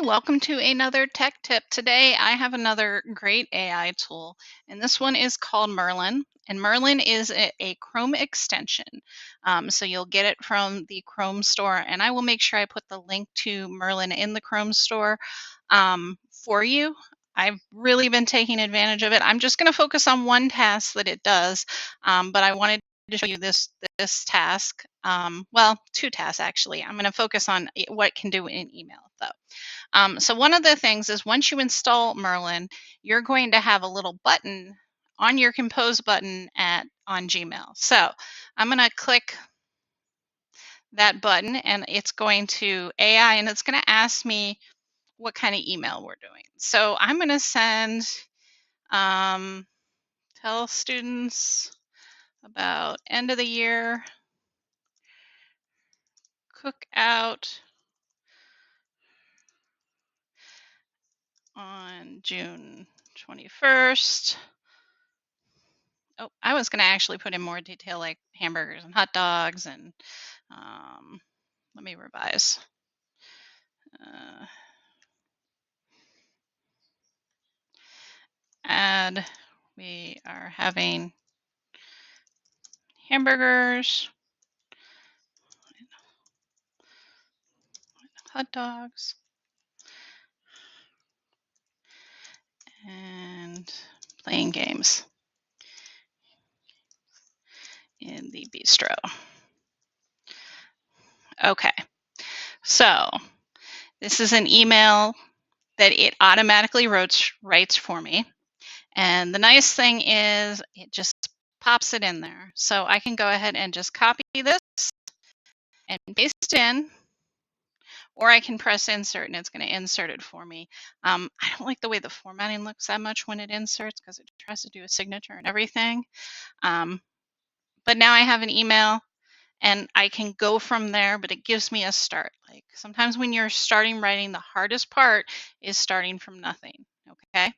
welcome to another tech tip. Today I have another great AI tool, and this one is called Merlin. And Merlin is a Chrome extension. So you'll get it from the Chrome store, and I will make sure I put the link to Merlin in the Chrome store for you. I've really been taking advantage of it. I'm just going to focus on one task that it does, but I wanted to show you this task. Well, two tasks actually. I'm going to focus on what it can do in email though. So one of the things is once you install Merlin, you're going to have a little button on your Compose button on Gmail. So I'm going to click that button, and it's going to AI, and it's going to ask me what kind of email we're doing. So I'm going to send tell students about end of the year cookout on June 21st. Oh, I was going to actually put in more detail like hamburgers and hot dogs and let me revise. Add, we are having hamburgers, hot dogs, and playing games in the bistro. Okay, so this is an email that it automatically writes for me. And the nice thing is it just pops it in there. So I can go ahead and just copy this and paste in, or I can press insert and it's going to insert it for me. I don't like the way the formatting looks that much when it inserts because it tries to do a signature and everything. But now I have an email and I can go from there, but it gives me a start. Like sometimes when you're starting writing, the hardest part is starting from nothing, okay?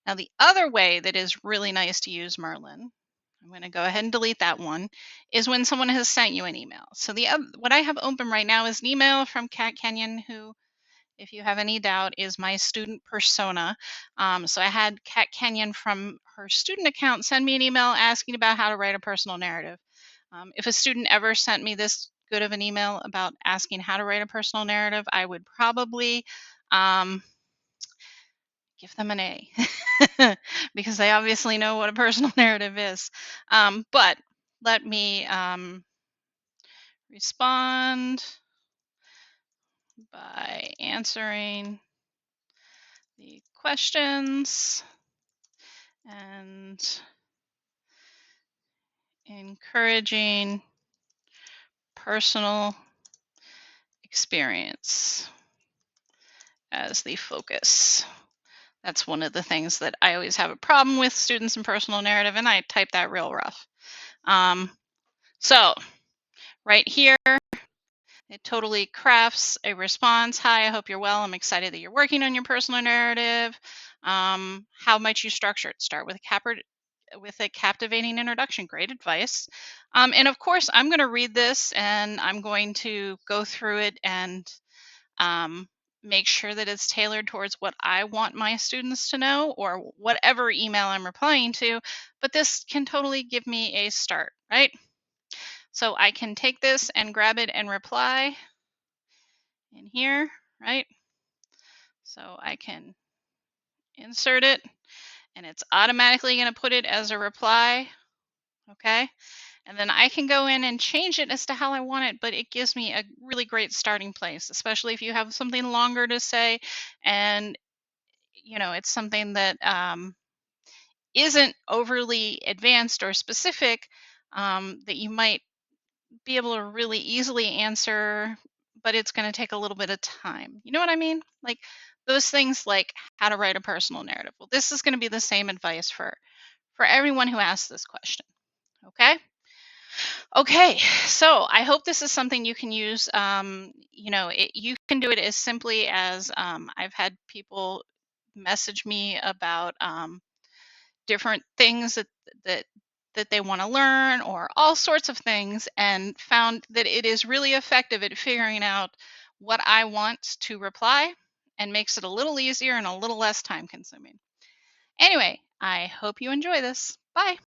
Now the other way that is really nice to use Merlin, I'm going to go ahead and delete that one, is when someone has sent you an email. So what I have open right now is an email from Kat Kenyon, who, if you have any doubt, is my student persona. So I had Kat Kenyon from her student account send me an email asking about how to write a personal narrative. If a student ever sent me this good of an email about asking how to write a personal narrative, I would probably give them an A because they obviously know what a personal narrative is. But let me respond by answering the questions and encouraging personal experience as the focus. That's one of the things that I always have a problem with, students and personal narrative, and I type that real rough. So right here, it totally crafts a response. Hi, I hope you're well. I'm excited that you're working on your personal narrative. How might you structure it? Start with a captivating introduction. Great advice. And of course, I'm going to read this and I'm going to go through it and make sure that it's tailored towards what I want my students to know or whatever email I'm replying to. But this can totally give me a start, right? So I can take this and grab it and reply in here, right? So I can insert it and it's automatically going to put it as a reply, okay? And then I can go in and change it as to how I want it, but it gives me a really great starting place, especially if you have something longer to say and it's something that isn't overly advanced or specific, that you might be able to really easily answer, but it's going to take a little bit of time. You know what I mean? Like those things like how to write a personal narrative. Well, this is going to be the same advice for everyone who asks this question. Okay, so I hope this is something you can use. You can do it as simply as I've had people message me about different things that that they want to learn or all sorts of things, and found that it is really effective at figuring out what I want to reply and makes it a little easier and a little less time consuming. Anyway, I hope you enjoy this. Bye.